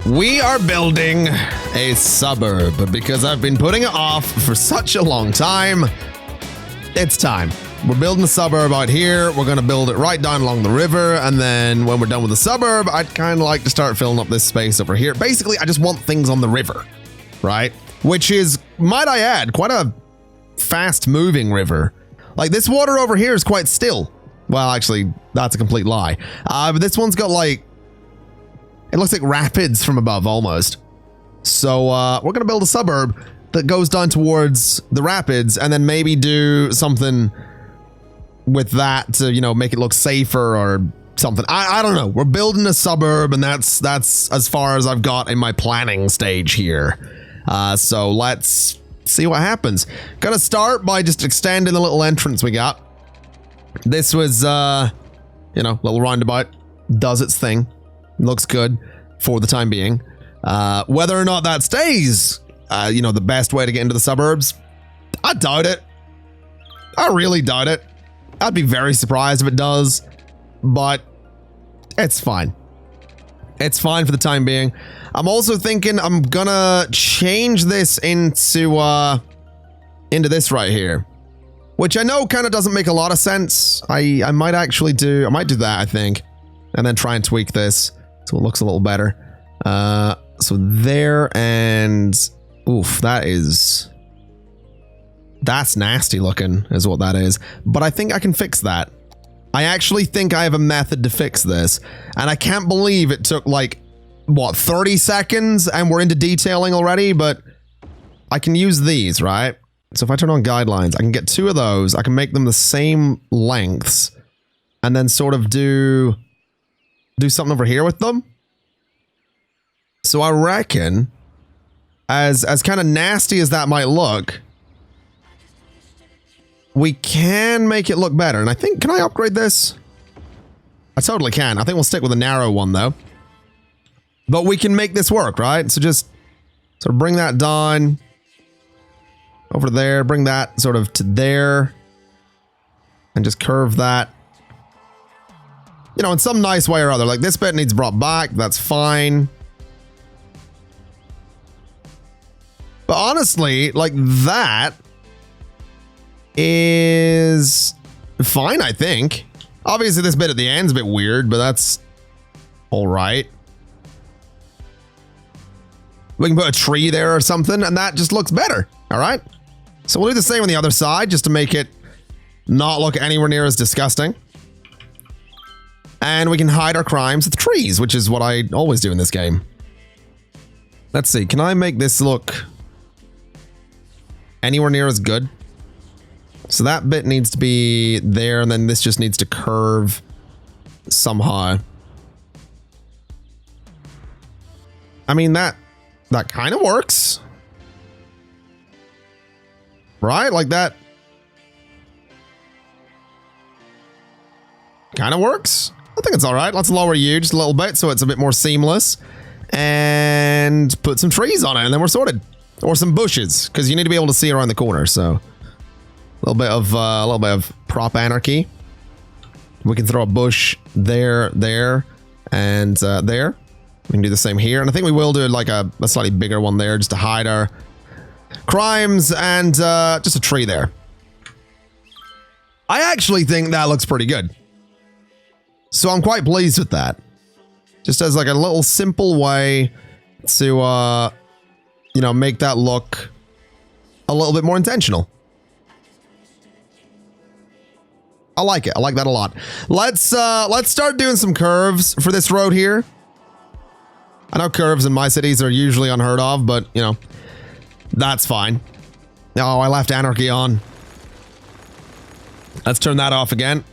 We are building a suburb, but because I've been putting it off for such a long time, it's time. We're building a suburb out here. We're going to build it right down along the river. And then when we're done with the suburb, I'd kind of like to start filling up this space over here. Basically, I just want things on the river, right? Which is, might I add, quite a fast moving river. Like this water over here is quite still. Well, actually, that's a complete lie. But this one's got like, it looks like rapids from above almost. So we're going to build a suburb that goes down towards the rapids and then maybe do something with that to, you know, make it look safer or something. I don't know. We're building a suburb and that's as far as I've got in my planning stage here. So let's see what happens. Gonna start by just extending the little entrance we got. This was, you know, little roundabout. Does its thing. Looks good for the time being. Whether or not that stays, you know, the best way to get into the suburbs, I doubt it. I really doubt it. I'd be very surprised if it does, but it's fine. It's fine for the time being. I'm also thinking I'm gonna change this into this right here, which I know kind of doesn't make a lot of sense. I might actually do, I might do that, I think, and then try and tweak this so it looks a little better. So there, and oof, that's nasty looking is what that is. But I think I can fix that. I actually think I have a method to fix this. And I can't believe it took like, what, 30 seconds and we're into detailing already, but I can use these, right? So if I turn on guidelines, I can get two of those. I can make them the same lengths and then sort of do something over here with them. So I reckon as kind of nasty as that might look, we can make it look better. And I think, can I upgrade this? I totally can. I think we'll stick with a narrow one though. But we can make this work, right? So just sort of bring that down over there, bring that sort of to there and just curve that, you know, in some nice way or other. Like this bit needs brought back. That's fine. But honestly, like that is fine, I think. Obviously, this bit at the end is a bit weird, but that's all right. We can put a tree there or something, and that just looks better. All right. So we'll do the same on the other side, just to make it not look anywhere near as disgusting. And we can hide our crimes with trees, which is what I always do in this game. Let's see. Can I make this look anywhere near as good? So that bit needs to be there, and then this just needs to curve somehow. I mean, that kind of works. Right? Like that kind of works. I think it's all right. Let's lower you just a little bit so it's a bit more seamless. And put some trees on it, and then we're sorted. Or some bushes, because you need to be able to see around the corner, so... A little bit of prop anarchy. We can throw a bush there, and there. We can do the same here, and I think we will do like a slightly bigger one there, just to hide our crimes, and just a tree there. I actually think that looks pretty good, so I'm quite pleased with that. Just as like a little simple way to, you know, make that look a little bit more intentional. I like it. I like that a lot. Let's start doing some curves for this road here. I know curves in my cities are usually unheard of, but you know, that's fine. Oh, I left anarchy on. Let's turn that off again.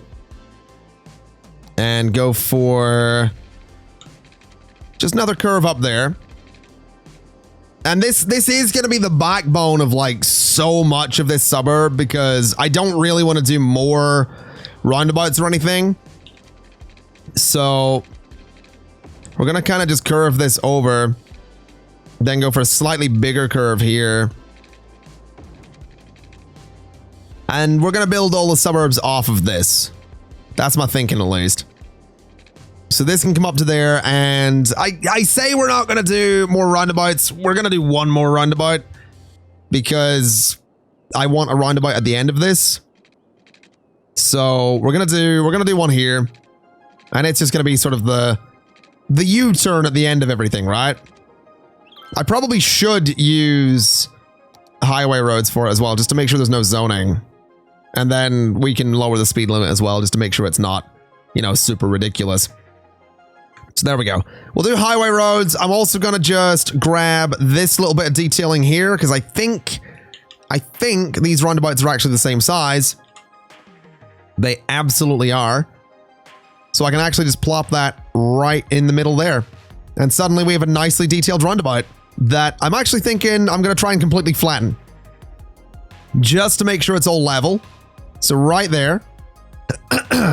And go for just another curve up there. And this is going to be the backbone of like so much of this suburb, because I don't really want to do more roundabouts or anything. So we're going to kind of just curve this over, then go for a slightly bigger curve here. And we're going to build all the suburbs off of this. That's my thinking, at least. So this can come up to there, and I say we're not going to do more roundabouts. We're going to do one more roundabout because I want a roundabout at the end of this. So we're going to do one here, and it's just going to be sort of the U-turn at the end of everything, right? I probably should use highway roads for it as well, just to make sure there's no zoning. And then we can lower the speed limit as well, just to make sure it's not, you know, super ridiculous. So there we go. We'll do highway roads. I'm also going to just grab this little bit of detailing here, because I think these roundabouts are actually the same size. They absolutely are. So I can actually just plop that right in the middle there. And suddenly we have a nicely detailed roundabout that I'm actually thinking I'm going to try and completely flatten, just to make sure it's all level. So right there,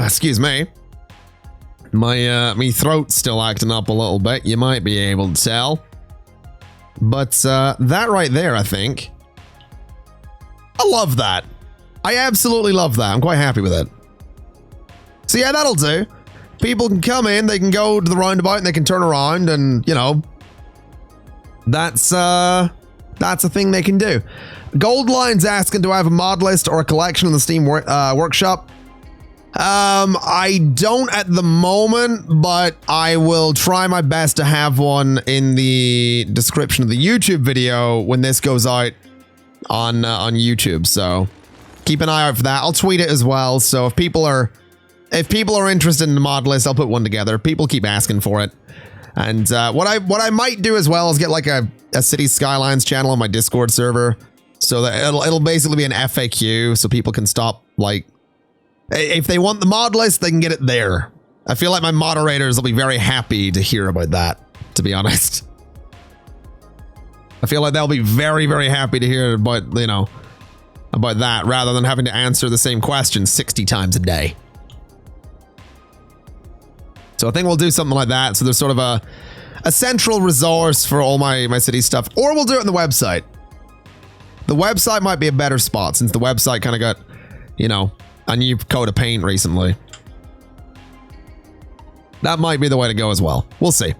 excuse me, my throat's still acting up a little bit. You might be able to tell, but that right there, I think, I love that. I absolutely love that. I'm quite happy with it. So yeah, that'll do. People can come in, they can go to the roundabout, and they can turn around, and you know, that's a thing they can do. Goldline's asking, do I have a mod list or a collection in the Steam workshop? I don't at the moment, but I will try my best to have one in the description of the YouTube video when this goes out on YouTube. So keep an eye out for that. I'll tweet it as well. So if people are interested in the mod list, I'll put one together. People keep asking for it. And what I might do as well is get like a City Skylines channel on my Discord server, so that it'll basically be an FAQ, so people can stop, like, if they want the mod list, they can get it there. I feel like my moderators will be very happy to hear about that, to be honest. I feel like they'll be very, very happy to hear about, you know, about that, rather than having to answer the same question 60 times a day. So I think we'll do something like that. So there's sort of a central resource for all my city stuff, or we'll do it on the website. The website might be a better spot, since the website kind of got, you know, a new coat of paint recently. That might be the way to go as well. We'll see.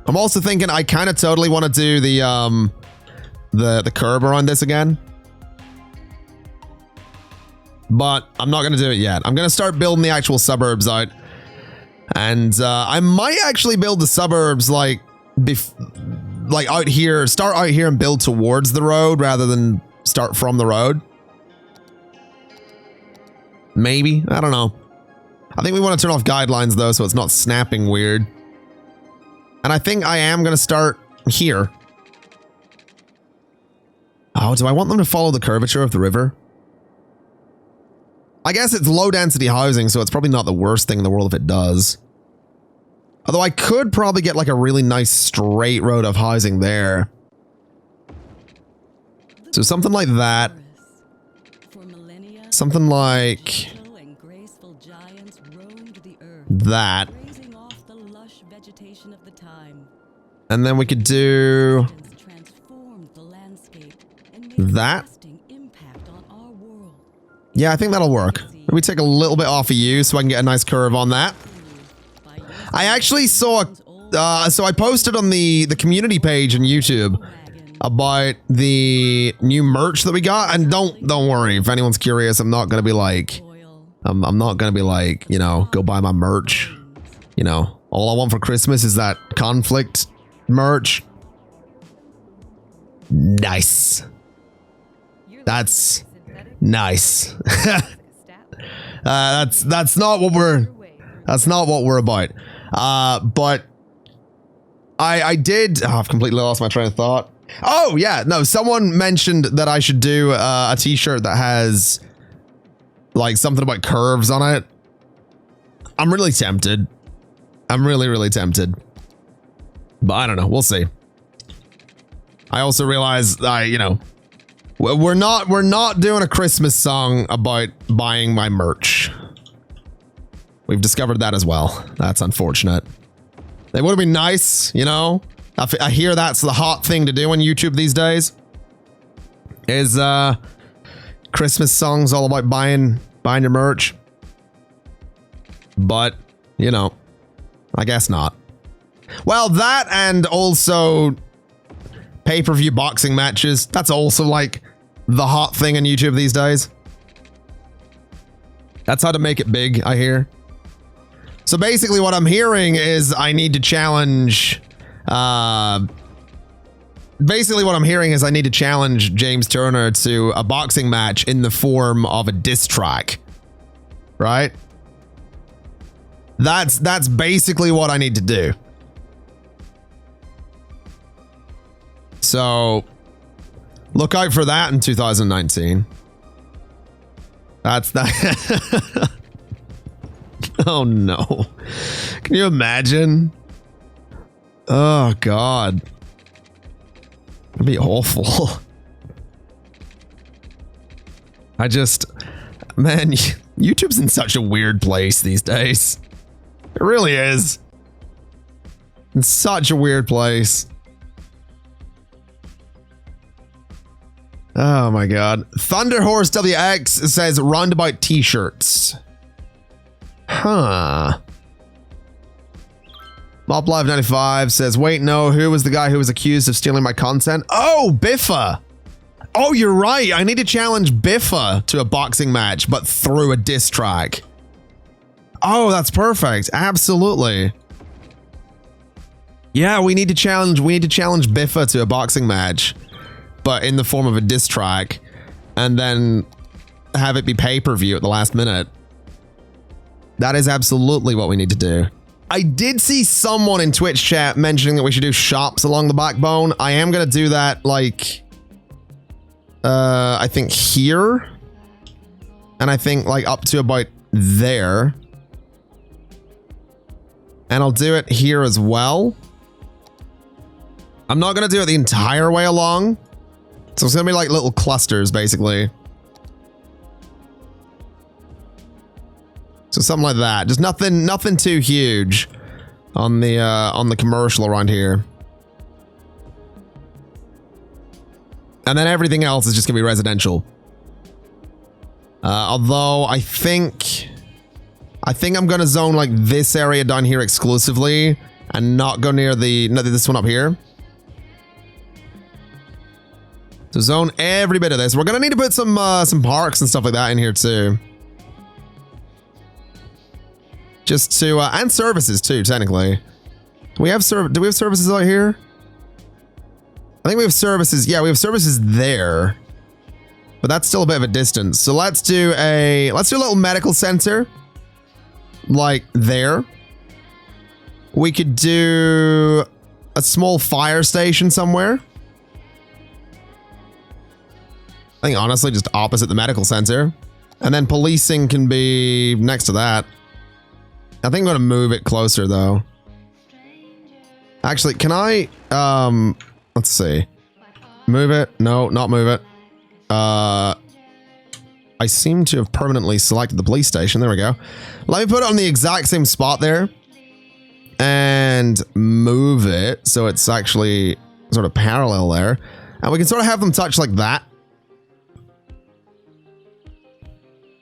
I'm also thinking I kind of totally want to do the curb around this again. But I'm not going to do it yet. I'm going to start building the actual suburbs out. And I might actually build the suburbs like out here, start out here and build towards the road rather than start from the road. Maybe, I don't know. I think we want to turn off guidelines though, so it's not snapping weird. And I think I am going to start here. Oh, do I want them to follow the curvature of the river? I guess it's low density housing, so it's probably not the worst thing in the world if it does. Although I could probably get like a really nice straight road of housing there. So something like that. Something like that. And then we could do that. Yeah, I think that'll work. Let me take a little bit off of you so I can get a nice curve on that. I actually saw, so I posted on the community page on YouTube about the new merch that we got, and don't worry if anyone's curious. I'm not gonna be like, I'm not gonna be like, you know, go buy my merch. You know, all I want for Christmas is that conflict merch. Nice. That's nice. That's not what we're about. But I did. Oh, I've completely lost my train of thought. Oh yeah, no. Someone mentioned that I should do a T-shirt that has like something about curves on it. I'm really tempted. I'm really tempted. But I don't know. We'll see. I also realize you know, we're not doing a Christmas song about buying my merch. We've discovered that as well. That's unfortunate. It would have been nice, you know. I hear that's the hot thing to do on YouTube these days. Is Christmas songs all about buying your merch. But you know, I guess not. Well, that and also pay-per-view boxing matches. That's also like the hot thing on YouTube these days. That's how to make it big, I hear. So basically what I'm hearing is I need to challenge... basically what I'm hearing is I need to challenge James Turner to a boxing match in the form of a diss track. Right? That's basically what I need to do. So, look out for that in 2019. That's that. Oh no. Can you imagine? Oh God. It'd be awful. Man, YouTube's in such a weird place these days. It really is. In such a weird place. Oh my God. Thunderhorse WX says roundabout t-shirts. Huh. Mob Live 95 says, wait, no, who was the guy who was accused of stealing my content? Oh, Biffa. Oh, you're right. I need to challenge Biffa to a boxing match, but through a diss track. Oh, that's perfect. Absolutely. Yeah, we need to challenge Biffa to a boxing match, but in the form of a diss track, and then have it be pay-per-view at the last minute. That is absolutely what we need to do. I did see someone in Twitch chat mentioning that we should do shops along the backbone. I am going to do that, like, I think here. And I think, like, up to about there. And I'll do it here as well. I'm not going to do it the entire way along. So it's going to be like little clusters, basically. So something like that. Just nothing too huge on the commercial around here. And then everything else is just going to be residential. Although I think I'm going to zone like this area down here exclusively and not go near this one up here. So zone every bit of this. We're going to need to put some parks and stuff like that in here too. Just to, and services too, technically. Do we have services out here? I think we have services. Yeah, we have services there. But that's still a bit of a distance. So let's do a little medical center. Like there. We could do a small fire station somewhere. I think honestly just opposite the medical center. And then policing can be next to that. I think I'm going to move it closer though. Actually, can I, let's see. Move it? No, not move it. I seem to have permanently selected the police station. There we go. Let me put it on the exact same spot there. And move it so it's actually sort of parallel there. And we can sort of have them touch like that.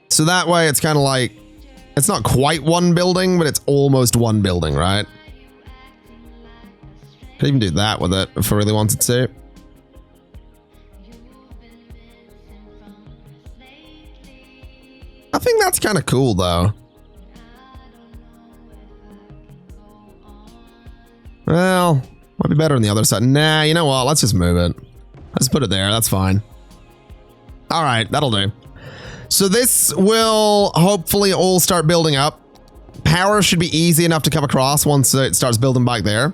So that way it's kind of like, it's not quite one building, but it's almost one building, right? Could even do that with it if I really wanted to. I think that's kind of cool though. Well, might be better on the other side. Nah, you know what? Let's just move it. Let's put it there. That's fine. All right, that'll do. So this will hopefully all start building up. Power should be easy enough to come across once it starts building back there.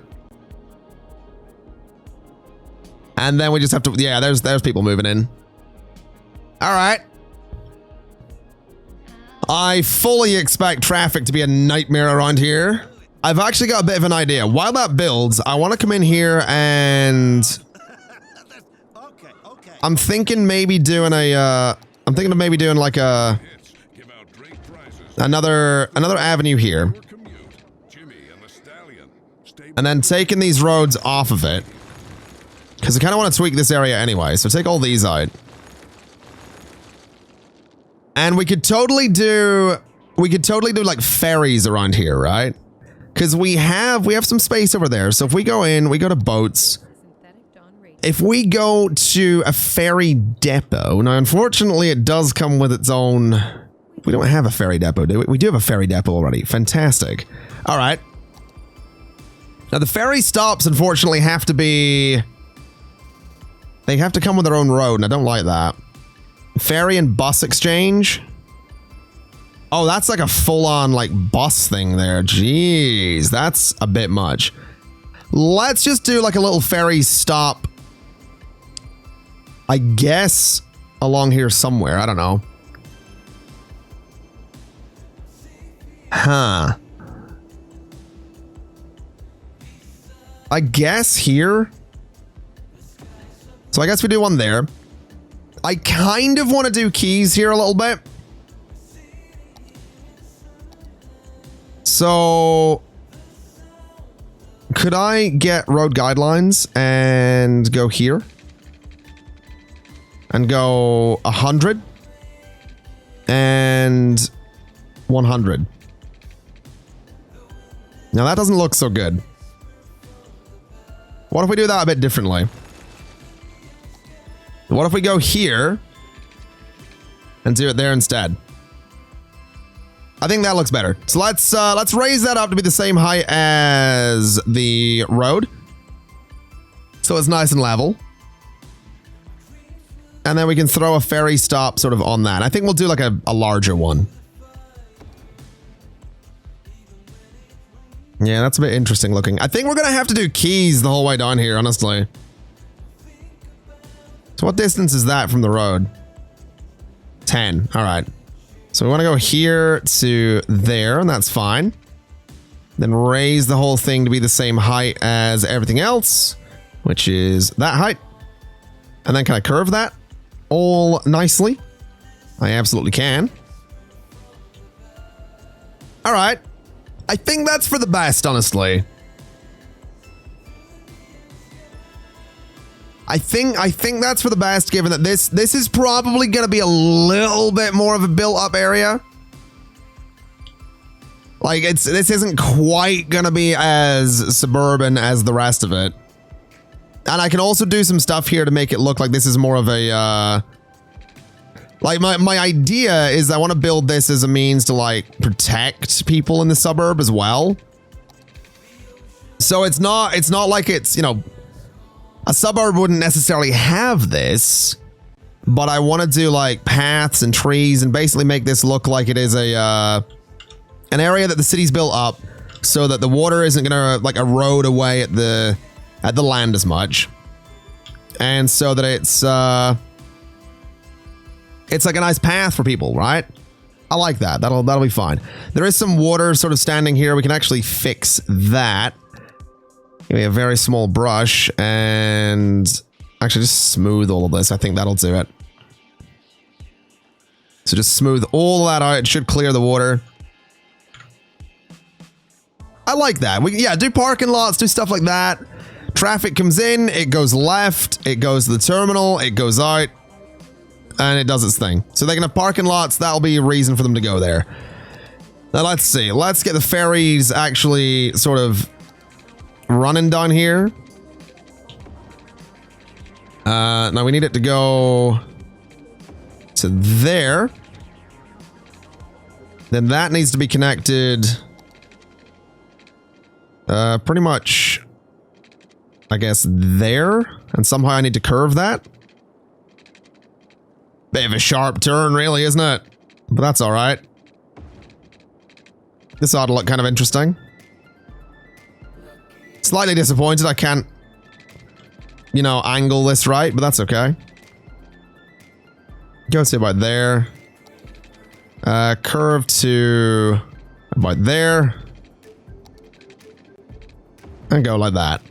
And then we just have to, yeah, there's people moving in. All right. I fully expect traffic to be a nightmare around here. I've actually got a bit of an idea. While that builds, I want to come in here and I'm thinking maybe doing a, I'm thinking of maybe doing like another avenue here. And then taking these roads off of it. Because I kind of want to tweak this area anyway. So take all these out. And we could totally do we could totally do like ferries around here, right? Because we have some space over there. So if we go in, we go to boats. If we go to a ferry depot, now unfortunately it does come with its own... We don't have a ferry depot, do we? We do have a ferry depot already. Fantastic. All right. Now the ferry stops unfortunately have to be... They have to come with their own road, and I don't like that. Ferry and bus exchange. Oh, that's like a full-on like bus thing there. Jeez, that's a bit much. Let's just do like a little ferry stop. I guess along here somewhere. I don't know. Huh. I guess here. So I guess we do one there. I kind of want to do keys here a little bit. So could I get road guidelines and go here? And go 100 and 100. Now that doesn't look so good. What if we do that a bit differently? What if we go here and do it there instead? I think that looks better. So let's raise that up to be the same height as the road. So it's nice and level. And then we can throw a ferry stop sort of on that. I think we'll do like a larger one. Yeah, that's a bit interesting looking. I think we're going to have to do keys the whole way down here, honestly. So what distance is that from the road? 10. All right. So we want to go here to there, and that's fine. Then raise the whole thing to be the same height as everything else, which is that height. And then can I curve that all nicely? I absolutely can. All right. I think that's for the best, honestly. I think that's for the best, given that this is probably going to be a little bit more of a built-up area. Like, this isn't quite going to be as suburban as the rest of it. And I can also do some stuff here to make it look like this is more of a, like, my idea is I want to build this as a means to, like, protect people in the suburb as well. So it's not like it's, you know, a suburb wouldn't necessarily have this, but I want to do, like, paths and trees and basically make this look like it is a, an area that the city's built up so that the water isn't going to, like, erode away at the land as much. And so that it's like a nice path for people, right? I like that. That'll be fine. There is some water sort of standing here. We can actually fix that. Give me a very small brush and actually just smooth all of this. I think that'll do it. So just smooth all that out. It should clear the water. I like that. Yeah, do parking lots, do stuff like that. Traffic comes in, it goes left, it goes to the terminal, it goes out, and it does its thing. So they can have parking lots. That'll be a reason for them to go there. Now let's see. Let's get the ferries actually sort of running down here. Now we need it to go to there. Then that needs to be connected pretty much, I guess, there. And somehow I need to curve that. Bit of a sharp turn, really, isn't it? But that's all right. This ought to look kind of interesting. Slightly disappointed I can't, you know, angle this right, but that's okay. Go to about there. Curve to about there. And go like that.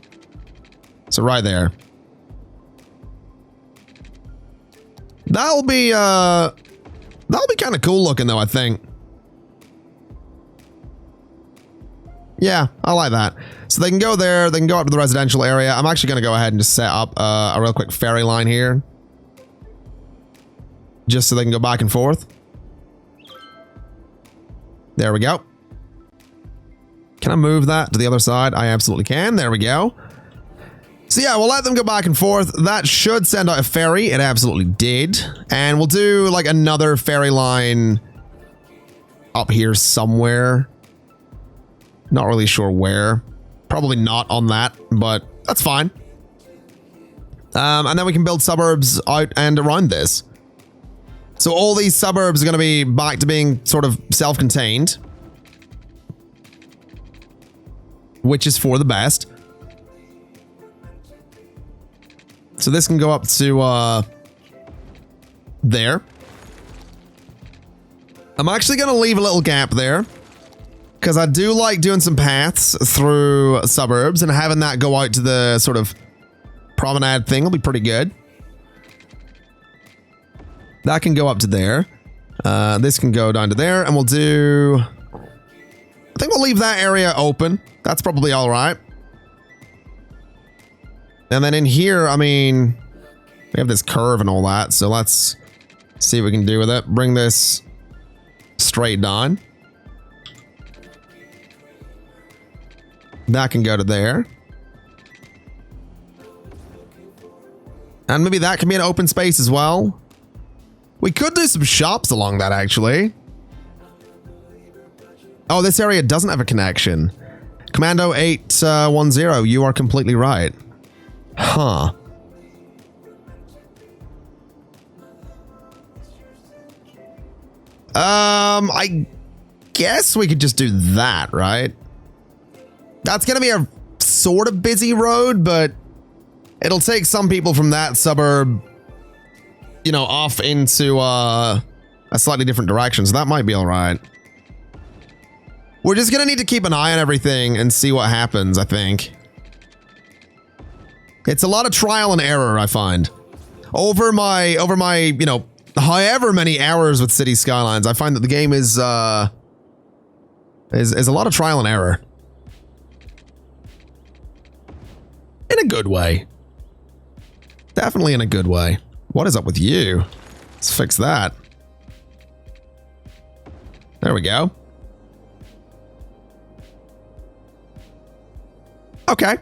So right there. That'll be kind of cool looking though, I think. Yeah, I like that. So they can go there, they can go up to the residential area. I'm actually going to go ahead and just set up a real quick ferry line here. Just so they can go back and forth. There we go. Can I move that to the other side? I absolutely can. There we go. So yeah, we'll let them go back and forth. That should send out a ferry. It absolutely did. And we'll do like another ferry line up here somewhere. Not really sure where. Probably not on that, but that's fine. And then we can build suburbs out and around this. So all these suburbs are going to be back to being sort of self-contained, which is for the best. So this can go up to there. I'm actually going to leave a little gap there because I do like doing some paths through suburbs, and having that go out to the sort of promenade thing will be pretty good. That can go up to there. This can go down to there, and we'll do... I think we'll leave that area open. That's probably all right. And then in here, I mean, we have this curve and all that, so let's see what we can do with it. Bring this straight down. That can go to there. And maybe that can be an open space as well. We could do some shops along that, actually. Oh, this area doesn't have a connection. Commando 810, you are completely right. Huh. I guess we could just do that, right? That's gonna be a sort of busy road, but it'll take some people from that suburb, you know, off into a slightly different direction, so that might be all right. We're just gonna need to keep an eye on everything and see what happens, I think. It's a lot of trial and error, I find. Over my, you know, however many hours with City Skylines, I find that the game is a lot of trial and error. In a good way. Definitely in a good way. What is up with you? Let's fix that. There we go. Okay.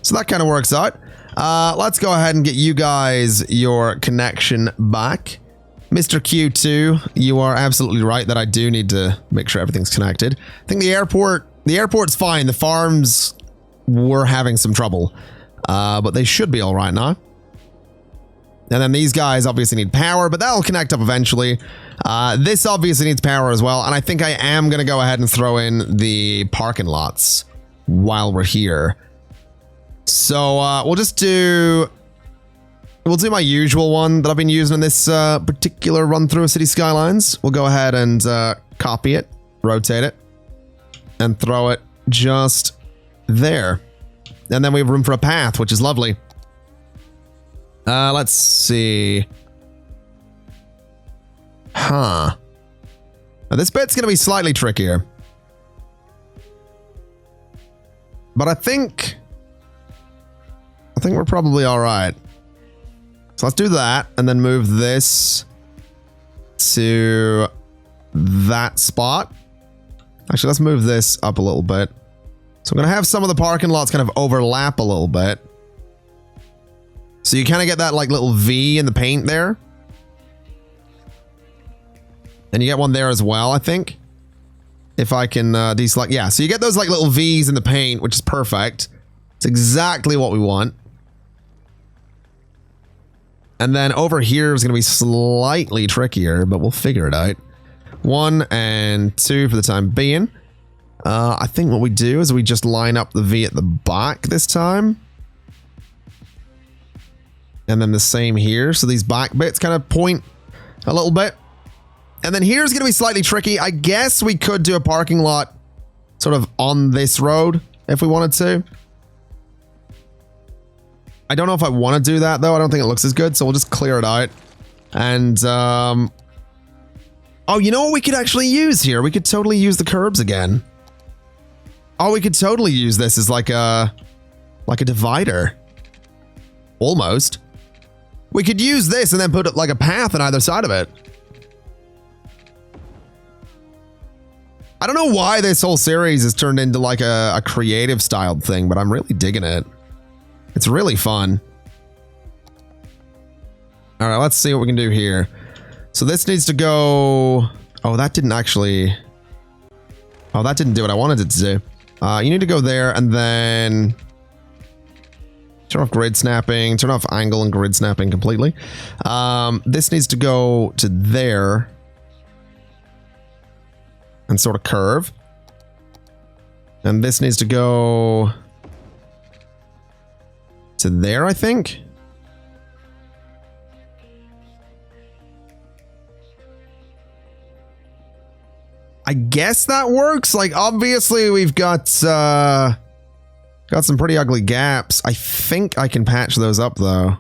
So that kind of works out. Let's go ahead and get you guys your connection back. Mr. Q2, you are absolutely right that I do need to make sure everything's connected. I think the airport's fine. The farms were having some trouble, but they should be all right now. And then these guys obviously need power, but that'll connect up eventually. This obviously needs power as well, and I think I am going to go ahead and throw in the parking lots while we're here. So we'll do my usual one that I've been using in this particular run through of City Skylines. We'll go ahead and copy it, rotate it, and throw it just there. And then we have room for a path, which is lovely. Let's see. Huh. Now this bit's going to be slightly trickier. But I think we're probably all right. So let's do that and then move this to that spot. Actually, let's move this up a little bit. So I'm going to have some of the parking lots kind of overlap a little bit. So you kind of get that like little V in the paint there. And you get one there as well, I think. If I can deselect. Yeah, so you get those like little V's in the paint, which is perfect. It's exactly what we want. And then over here is going to be slightly trickier, but we'll figure it out. 1 and 2 for the time being. I think what we do is we just line up the V at the back this time. And then the same here. So these back bits kind of point a little bit. And then here's going to be slightly tricky. I guess we could do a parking lot sort of on this road if we wanted to. I don't know if I want to do that, though. I don't think it looks as good, so we'll just clear it out. And, oh, you know what we could actually use here? We could totally use the curbs again. Oh, we could totally use this as like a divider. Almost. We could use this and then put like a path on either side of it. I don't know why this whole series has turned into like a creative styled thing, but I'm really digging it. It's really fun. All right, let's see what we can do here. So this needs to go... Oh, that didn't actually... Oh, that didn't do what I wanted it to do. You need to go there and then... Turn off grid snapping. Turn off angle and grid snapping completely. This needs to go to there. And sort of curve. And this needs to go... to there, I think. I guess that works. Like, obviously, we've got some pretty ugly gaps. I think I can patch those up, though.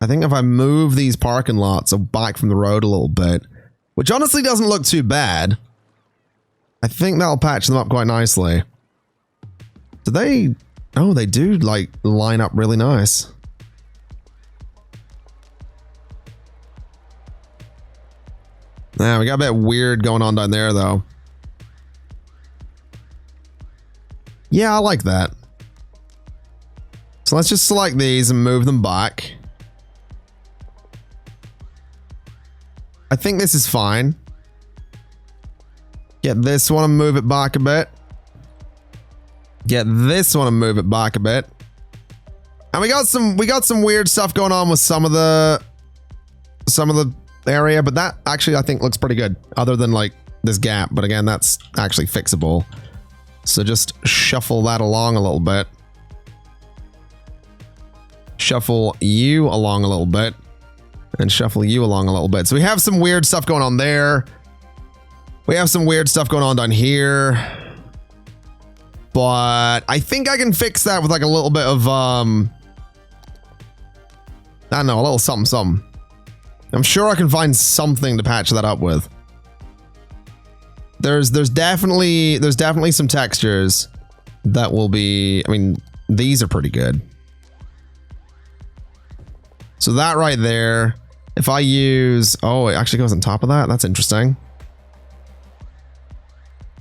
I think if I move these parking lots back from the road a little bit, which honestly doesn't look too bad, I think that'll patch them up quite nicely. Do they... Oh, they do, like, line up really nice. Yeah, we got a bit weird going on down there, though. Yeah, I like that. So let's just select these and move them back. I think this is fine. Get this one and move it back a bit. Get this one and move it back a bit. And we got some weird stuff going on with some of the area, but that actually I think looks pretty good, other than like this gap. But again, that's actually fixable. So just shuffle that along a little bit. Shuffle you along a little bit. And shuffle you along a little bit. So we have some weird stuff going on there. We have some weird stuff going on down here. But I think I can fix that with like a little bit of, I don't know, a little something, something. I'm sure I can find something to patch that up with. There's definitely some textures that will be, I mean, these are pretty good. So that right there, if I use, oh, it actually goes on top of that. That's interesting.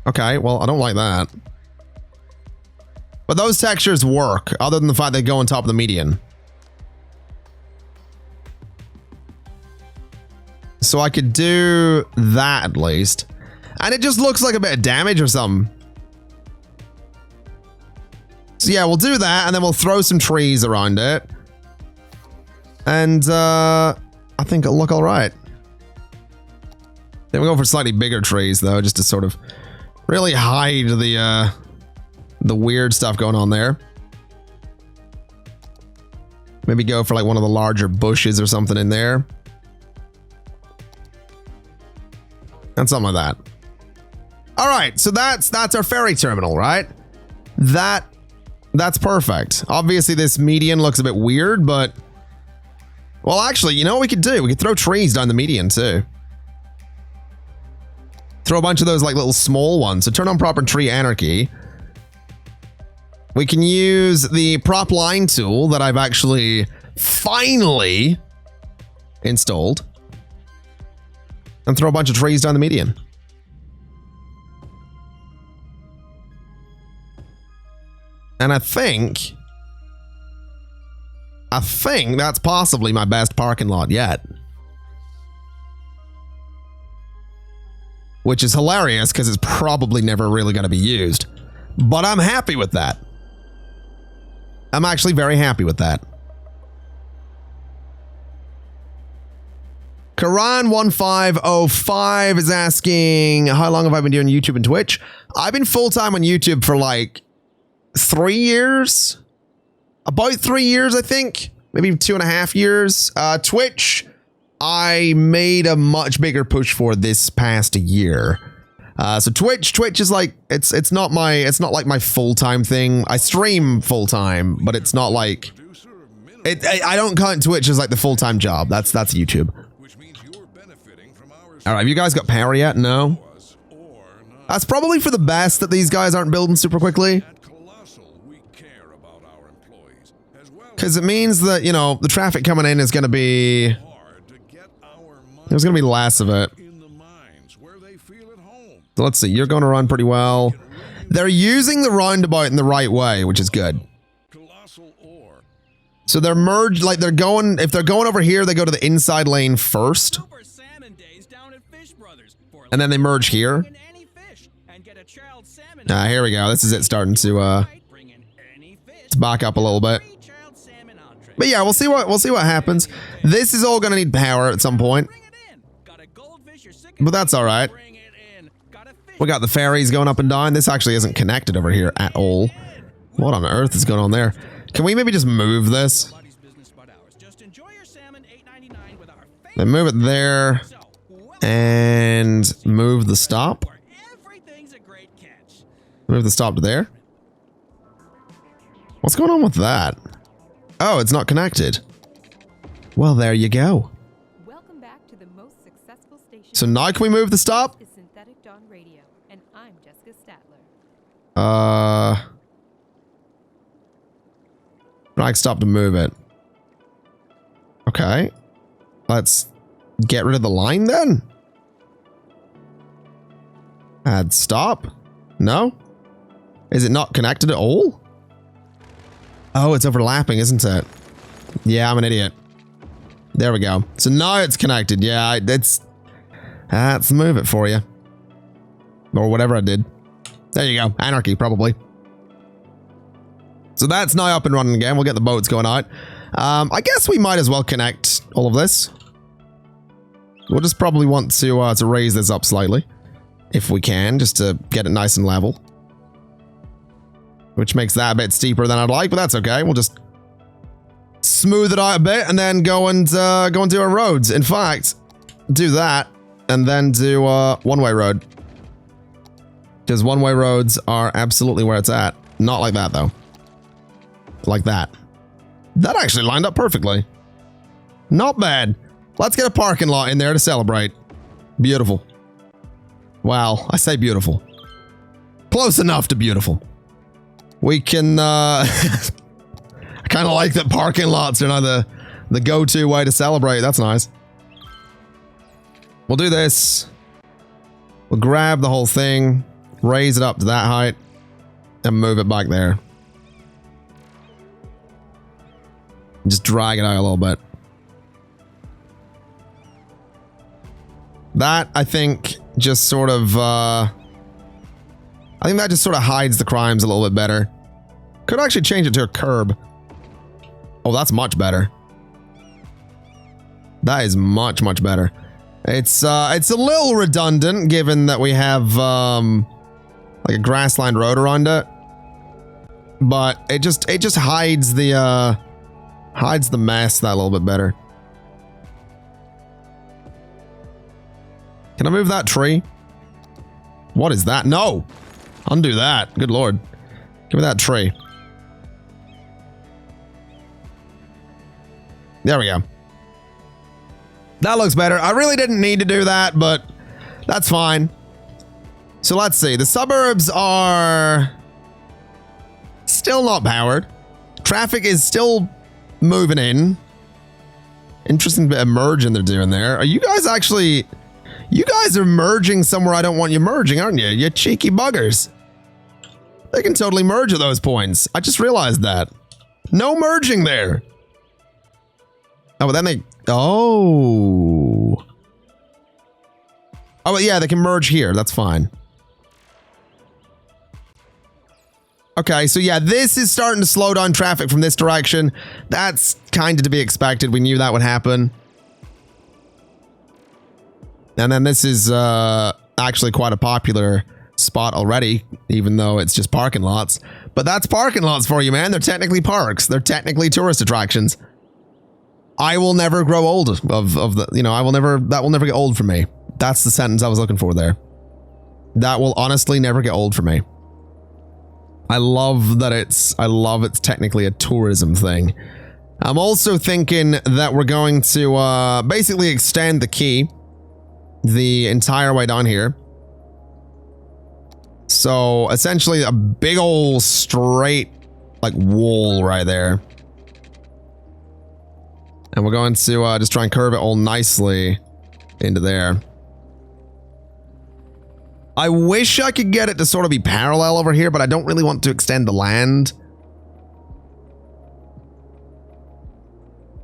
Okay, well, I don't like that. But those textures work, other than the fact they go on top of the median. So I could do that at least. And it just looks like a bit of damage or something. So yeah, we'll do that, and then we'll throw some trees around it. And I think it'll look all right. Then we'll go for slightly bigger trees, though, just to sort of really hide the weird stuff going on there. Maybe go for like one of the larger bushes or something in there. And something like that. All right, so that's our ferry terminal, right? That's perfect. Obviously, this median looks a bit weird, but... Well, actually, you know what we could do? We could throw trees down the median, too. Throw a bunch of those, like, little small ones. So turn on proper tree anarchy. We can use the prop line tool that I've actually finally installed. And throw a bunch of trees down the median. And I think that's possibly my best parking lot yet. Which is hilarious because it's probably never really going to be used. But I'm happy with that. I'm actually very happy with that. Karan1505 is asking, how long have I been doing YouTube and Twitch? I've been full-time on YouTube for like 3 years. About 3 years, I think. Maybe 2.5 years. Twitch, I made a much bigger push for this past year. So Twitch is like, it's not like my full-time thing. I stream full-time, but it's not like, I don't count Twitch as like the full-time job. That's YouTube. All right, have you guys got power yet? No? That's probably for the best that these guys aren't building super quickly. Because it means that, you know, the traffic coming in is going to be... There's going to be less of it. So let's see. You're going to run pretty well. They're using the roundabout in the right way, which is good. So they're merged, like they're going, if they're going over here, they go to the inside lane first. And then they merge here. Here we go. This is it starting to back up a little bit. But yeah, we'll see what happens. This is all going to need power at some point. But that's all right. We got the ferries going up and down. This actually isn't connected over here at all. What on earth is going on there? Can we maybe just move this? Then move it there. And move the stop. Move the stop to there. What's going on with that? Oh, it's not connected. Well, there you go. Welcome back to the most successful station. So now can we move the stop? Is Synthetic Dawn Radio, and I'm Jessica Statler. Drag stop to move it. Okay. Let's get rid of the line then. Add stop. No? Is it not connected at all? Oh, it's overlapping, isn't it? Yeah, I'm an idiot. There we go. So now it's connected. Yeah, let's move it for you. Or whatever I did. There you go. Anarchy, probably. So that's now up and running again. We'll get the boats going out. I guess we might as well connect all of this. We'll just probably want to raise this up slightly. If we can, just to get it nice and level. Which makes that a bit steeper than I'd like, but that's okay. We'll just smooth it out a bit and then go and do our roads. In fact, do that and then do one-way road. Because one-way roads are absolutely where it's at. Not like that, though. Like that. That actually lined up perfectly. Not bad. Let's get a parking lot in there to celebrate. Beautiful. Wow, I say beautiful. Close enough to beautiful. We can, I kind of like that parking lots are now the go-to way to celebrate. That's nice. We'll do this. We'll grab the whole thing, raise it up to that height, and move it back there. Just drag it out a little bit. That, I think, just sort of, I think that just sort of hides the crimes a little bit better. Could actually change it to a curb. Oh, that's much better. That is much, much better. It's a little redundant given that we have, like a grass-lined road around it. But it just hides the mess that a little bit better. Can I move that tree? What is that? No! Undo that. Good lord. Give me that tree. There we go. That looks better. I really didn't need to do that, but that's fine. So let's see. The suburbs are still not powered. Traffic is still moving in. Interesting bit of merging they're doing there. Are you guys actually... You guys are merging somewhere I don't want you merging, aren't you? You cheeky buggers. They can totally merge at those points. I just realized that. No merging there. Oh, but then they... Oh. Oh, yeah, they can merge here. That's fine. Okay, so yeah, this is starting to slow down traffic from this direction. That's kind of to be expected. We knew that would happen. And then this is actually quite a popular spot already, even though it's just parking lots. But that's parking lots for you, man. They're technically parks. They're technically tourist attractions. I will never grow old of the, you know, that will never get old for me. That's the sentence I was looking for there. That will honestly never get old for me. I love it's technically a tourism thing. I'm also thinking that we're going to basically extend the quay the entire way down here. So essentially a big old straight like wall right there. And we're going to just try and curve it all nicely into there. I wish I could get it to sort of be parallel over here, but I don't really want to extend the land.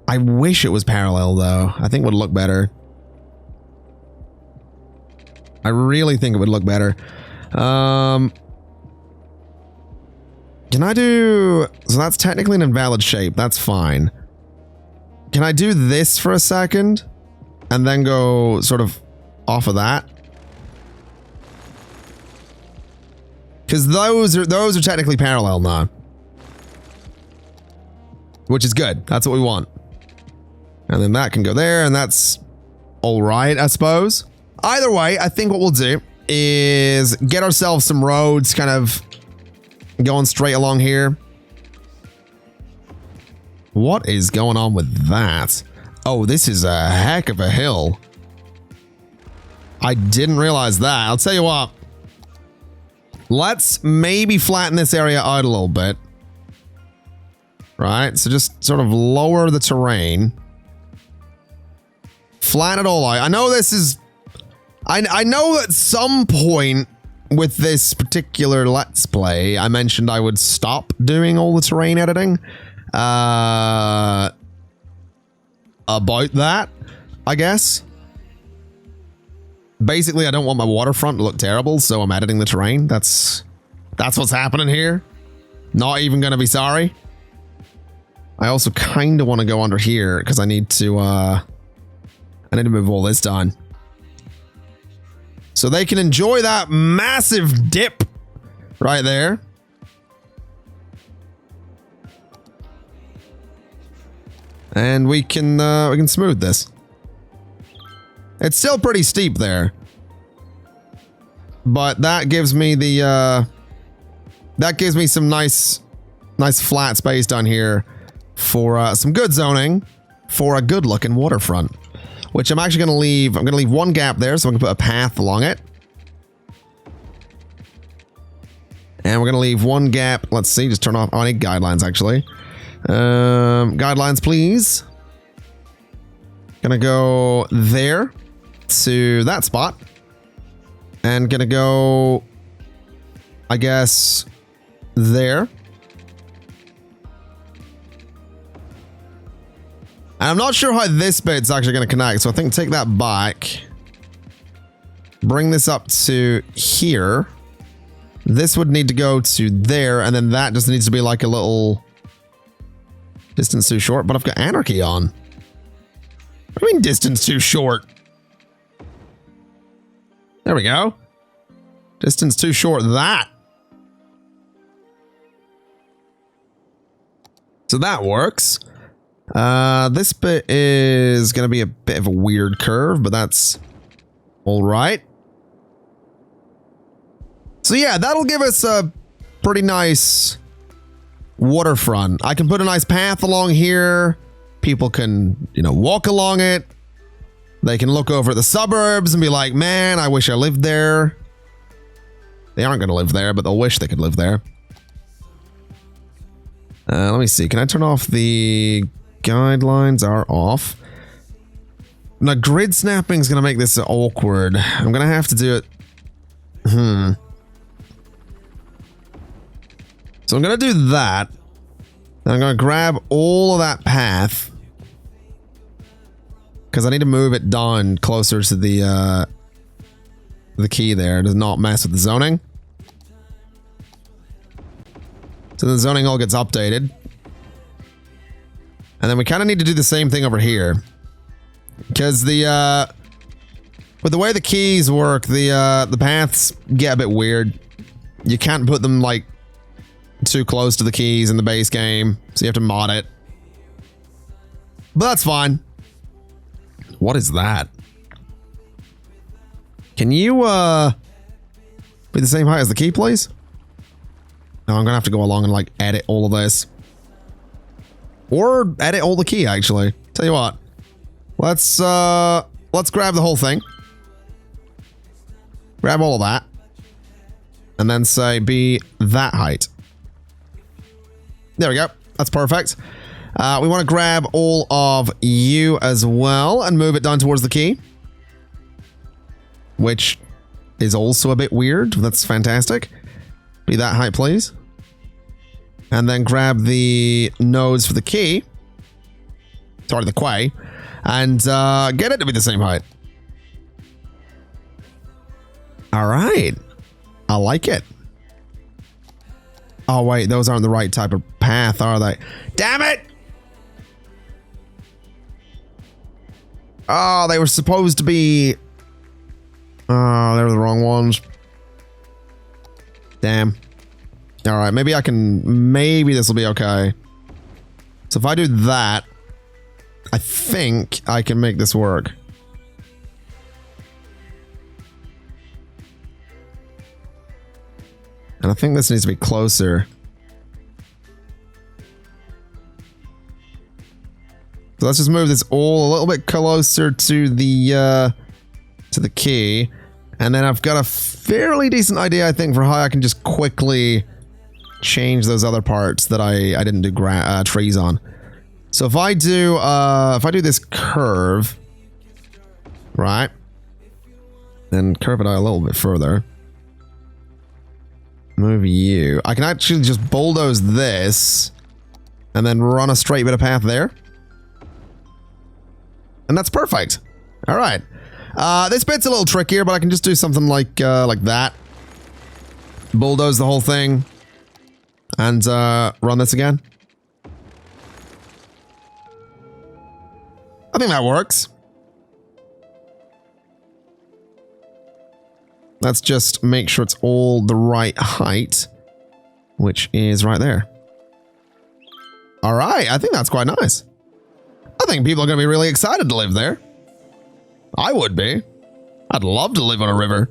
I wish it was parallel, though. I think it would look better. I really think it would look better. Can I do... So that's technically an invalid shape. That's fine. Can I do this for a second? And then go sort of off of that? Because those are technically parallel now. Which is good. That's what we want. And then that can go there, and that's all right, I suppose. Either way, I think what we'll do is get ourselves some roads kind of going straight along here. What is going on with that? Oh, this is a heck of a hill. I didn't realize that. I'll tell you what. Let's maybe flatten this area out a little bit. Right, so just sort of lower the terrain. Flatten it all out. I know this is... I know at some point with this particular Let's Play, I mentioned I would stop doing all the terrain editing. About that, I guess. Basically, I don't want my waterfront to look terrible, so I'm editing the terrain. That's what's happening here. Not even gonna be sorry. I also kind of want to go under here because I need to move all this down. So they can enjoy that massive dip right there. And we can smooth this. It's still pretty steep there. But that gives me the that gives me some nice flat space down here for some good zoning for a good looking waterfront. Which I'm actually going to leave. I'm going to leave one gap there so I can put a path along it. And we're going to leave one gap. Let's see, just turn off. Oh, I need guidelines actually. Guidelines, please. Gonna go there to that spot. And gonna go, I guess, there. And I'm not sure how this bit's actually going to connect, so I think take that back. Bring this up to here. This would need to go to there, and then that just needs to be like a little distance too short, but I've got anarchy on. What do you mean distance too short? There we go. Distance too short, that. So that works. This bit is going to be a bit of a weird curve, but that's all right. So yeah, that'll give us a pretty nice waterfront. I can put a nice path along here. People can, you know, walk along it. They can look over at the suburbs and be like, man, I wish I lived there. They aren't going to live there, but they'll wish they could live there. Let me see. Can I turn off the... Guidelines are off. Now, grid snapping is going to make this awkward. I'm going to have to do it. So I'm going to do that. Then I'm going to grab all of that path. Because I need to move it down closer to the key there. It does not mess with the zoning. So the zoning all gets updated. And then we kind of need to do the same thing over here. Because the, with the way the keys work, the paths get a bit weird. You can't put them, like, too close to the keys in the base game. So you have to mod it. But that's fine. What is that? Can you, be the same height as the key, please? No, I'm gonna have to go along and, like, edit all of this. Or edit all the key, actually. Tell you what. Let's grab the whole thing. Grab all of that. And then say be that height. There we go. That's perfect. We want to grab all of you as well and move it down towards the key. Which is also a bit weird. That's fantastic. Be that height, please. And then grab the nodes for the key. Sorry, the quay. And get it to be the same height. All right. I like it. Oh, wait. Those aren't the right type of path, are they? Damn it! Oh, they were supposed to be... Oh, they were the wrong ones. Damn. All right, maybe I can... Maybe this will be okay. So if I do that, I think I can make this work. And I think this needs to be closer. So let's just move this all a little bit closer to the key. And then I've got a fairly decent idea, I think, for how I can just quickly change those other parts that I didn't do trees on. So if I do this curve, right, then curve it out a little bit further. Move you. I can actually just bulldoze this and then run a straight bit of path there. And that's perfect. All right. This bit's a little trickier, but I can just do something like that. Bulldoze the whole thing and run this again. I think that works. Let's just make sure it's all the right height, which is right there. All right, I think that's quite nice. I think people are going to be really excited to live there. I would be. I'd love to live on a river.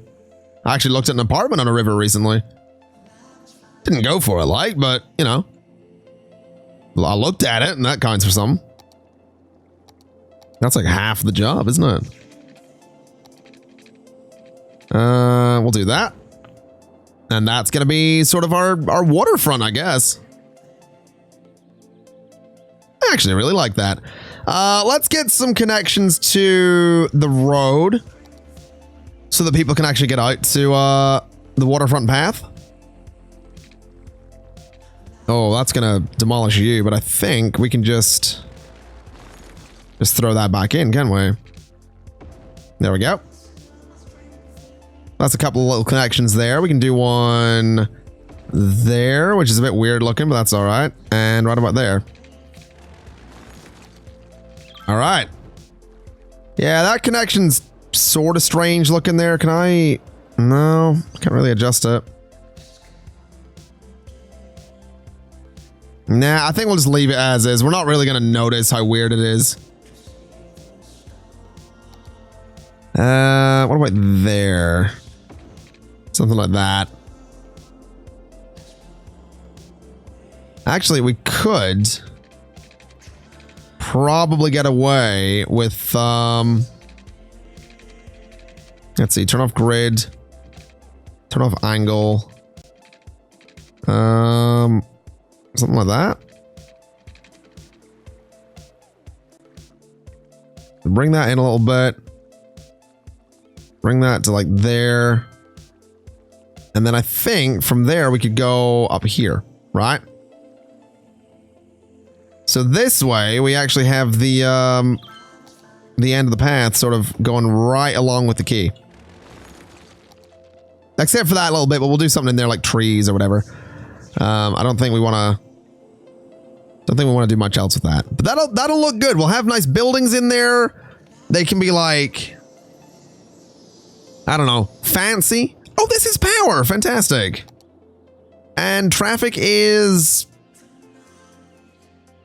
I actually looked at an apartment on a river recently. Didn't go for it, like, but, you know. I looked at it, and that counts for something. That's like half the job, isn't it? We'll do that. And that's going to be sort of our waterfront, I guess. I actually really like that. Let's get some connections to the road so that people can actually get out to the waterfront path. Oh, that's going to demolish you, but I think we can just throw that back in, can't we? There we go. That's a couple of little connections there. We can do one there, which is a bit weird looking, but that's all right. And right about there. All right. Yeah, that connection's sort of strange looking there. Can I? No, can't really adjust it. Nah, I think we'll just leave it as is. We're not really going to notice how weird it is. What about there? Something like that. Actually, we could probably get away with, let's see, turn off grid, turn off angle, something like that. Bring that in a little bit. Bring that to like there. And then I think from there we could go up here, right? So this way we actually have the end of the path sort of going right along with the key. Except for that little bit, but we'll do something in there like trees or whatever. I don't think we want to do much else with that. But that'll look good. We'll have nice buildings in there. They can be like, I don't know, fancy. Oh, this is power. Fantastic. And traffic is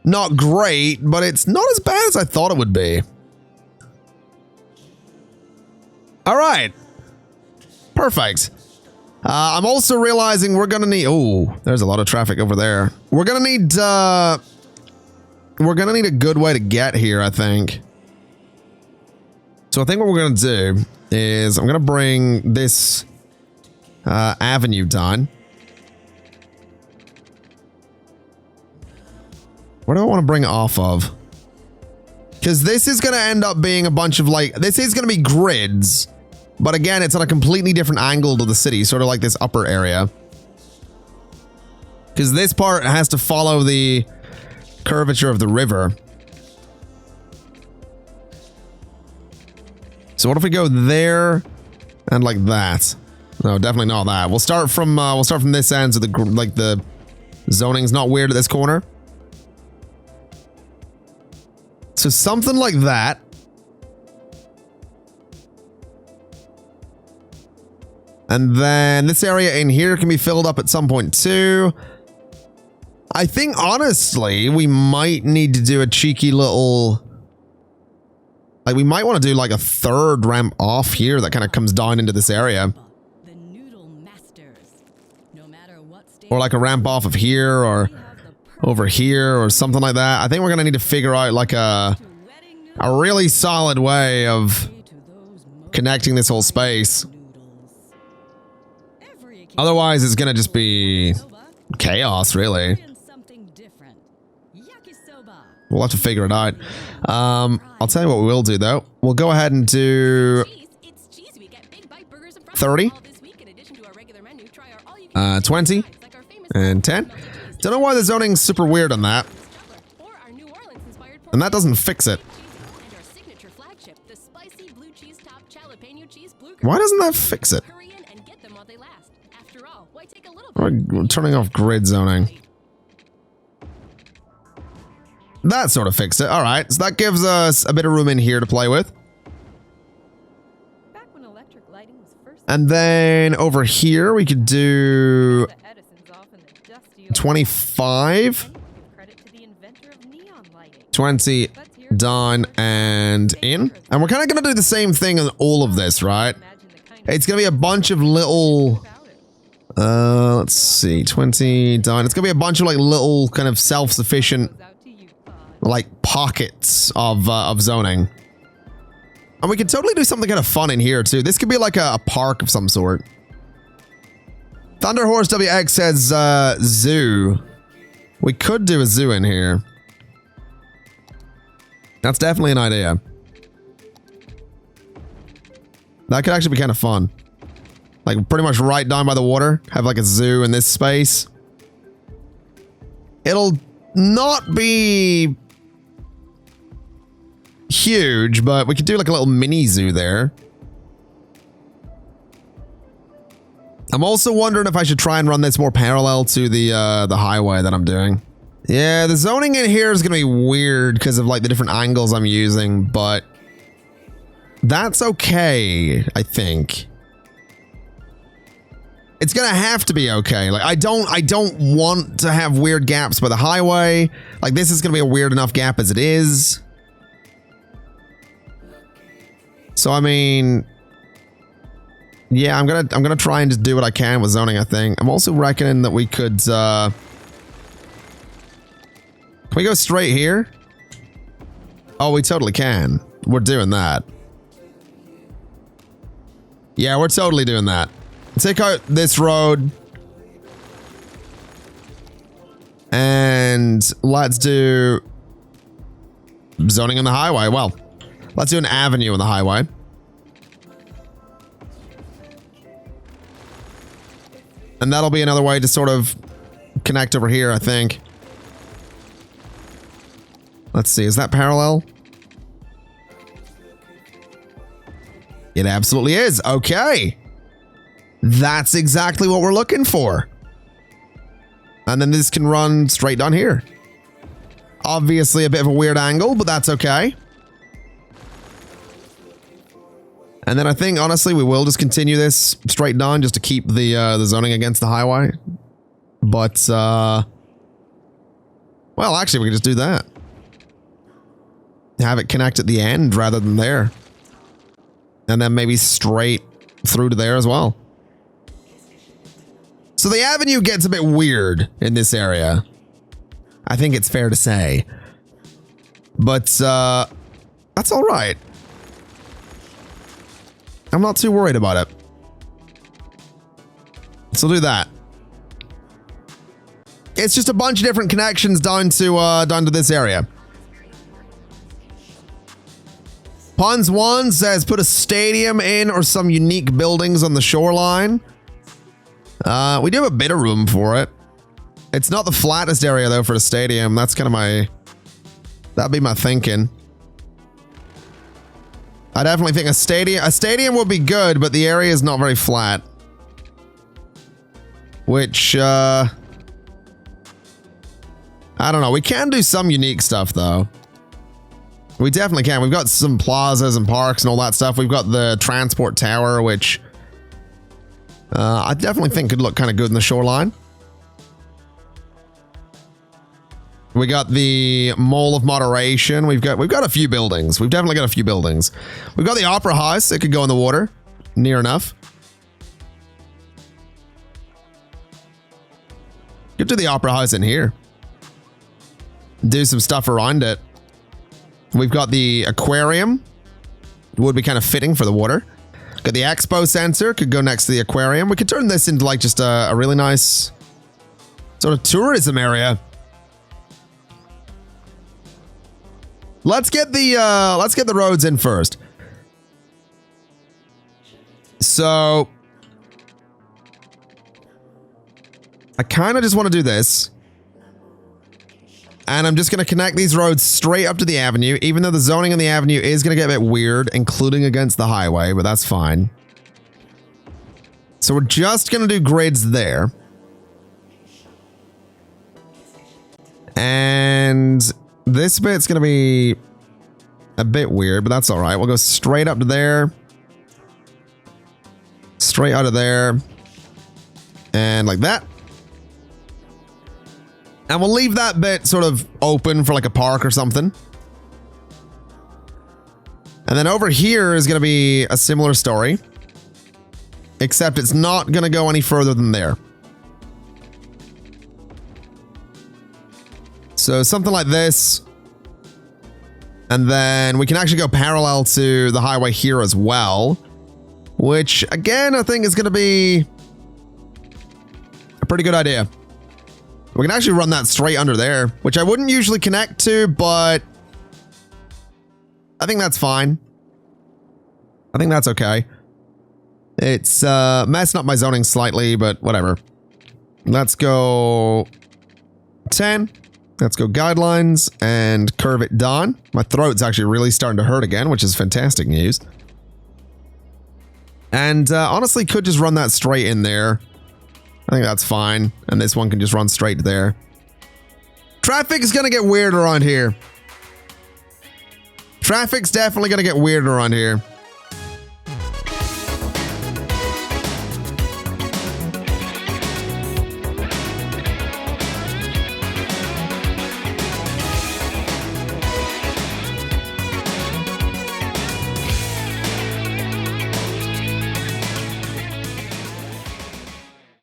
not great, but it's not as bad as I thought it would be. All right. Perfect. I'm also realizing we're going to need... Oh, there's a lot of traffic over there. We're going to need... we're going to need a good way to get here, I think. So I think what we're going to do is I'm going to bring this avenue down. Where do I want to bring it off of? Because this is going to end up being a bunch of like... This is going to be grids. But again, it's on a completely different angle to the city, sort of like this upper area. Because this part has to follow the curvature of the river. So what if we go there and like that? No, definitely not that. We'll start from this end, so the zoning's not weird at this corner. So something like that. And then this area in here can be filled up at some point too. I think, honestly, we might need to do a cheeky little... Like, we might want to do, like, a third ramp off here that kind of comes down into this area. Or, like, a ramp off of here or over here or something like that. I think we're going to need to figure out, like, a really solid way of connecting this whole space. Otherwise, it's going to just be chaos, really. We'll have to figure it out. I'll tell you what we will do, though. We'll go ahead and do 30, 20, and 10. Don't know why the zoning's super weird on that. And that doesn't fix it. Why doesn't that fix it? We're turning off grid zoning. That sort of fixed it. All right, so that gives us a bit of room in here to play with. And then over here, we could do 25, 20, done, and in. And we're kind of going to do the same thing in all of this, right? It's going to be a bunch of little... let's see, 20, done. It's going to be a bunch of like little kind of self-sufficient like pockets of zoning. And we could totally do something kind of fun in here too. This could be like a park of some sort. Thunderhorse WX says zoo. We could do a zoo in here. That's definitely an idea. That could actually be kind of fun. Like pretty much right down by the water. Have like a zoo in this space. It'll not be huge, but we could do like a little mini zoo there. I'm also wondering if I should try and run this more parallel to the highway that I'm doing. Yeah, the zoning in here is gonna be weird because of like the different angles I'm using, but that's okay, I think. It's gonna have to be okay. Like I don't want to have weird gaps by the highway. Like this is gonna be a weird enough gap as it is. So I mean, yeah, I'm gonna try and just do what I can with zoning, I think. I'm also reckoning that we could can we go straight here? Oh, we totally can. We're doing that. Yeah, we're totally doing that. Take out this road. And let's do zoning on the highway. Well, let's do an avenue on the highway. And that'll be another way to sort of connect over here, I think. Let's see, is that parallel? It absolutely is. Okay. That's exactly what we're looking for. And then this can run straight down here. Obviously a bit of a weird angle, but that's okay. And then I think, honestly, we will just continue this straight down just to keep the zoning against the highway. But, well, actually, we can just do that. Have it connect at the end rather than there. And then maybe straight through to there as well. So the avenue gets a bit weird in this area. I think it's fair to say. But, that's all right. I'm not too worried about it. So do that. It's just a bunch of different connections down to this area. Puns 1 says put a stadium in or some unique buildings on the shoreline. We do have a bit of room for it. It's not the flattest area though for a stadium. That's kind of that'd be my thinking. I definitely think a stadium would be good, but the area is not very flat. Which, I don't know. We can do some unique stuff though. We definitely can. We've got some plazas and parks and all that stuff. We've got the transport tower, which I definitely think could look kind of good in the shoreline. We got the Mole of Moderation. We've got a few buildings. We've definitely got a few buildings. We've got the Opera House. It could go in the water. Near enough. Get to the Opera House in here. Do some stuff around it. We've got the aquarium. Would be kind of fitting for the water. Got the expo sensor. Could go next to the aquarium. We could turn this into like just a really nice sort of tourism area. Let's get the roads in first. So I kind of just want to do this. And I'm just going to connect these roads straight up to the avenue, even though the zoning on the avenue is going to get a bit weird, including against the highway, but that's fine. So we're just going to do grids there. And this bit's going to be a bit weird, but that's all right. We'll go straight up to there. Straight out of there. And like that. And we'll leave that bit sort of open for like a park or something. And then over here is going to be a similar story. Except it's not going to go any further than there. So something like this. And then we can actually go parallel to the highway here as well. Which, again, I think is going to be a pretty good idea. We can actually run that straight under there, which I wouldn't usually connect to, but I think that's fine. I think that's okay. It's messing up my zoning slightly, but whatever. Let's go 10. Let's go guidelines and curve it down. My throat's actually really starting to hurt again, which is fantastic news. And honestly, could just run that straight in there. I think that's fine. And this one can just run straight there. Traffic is going to get weird around here. Traffic's definitely going to get weird around here.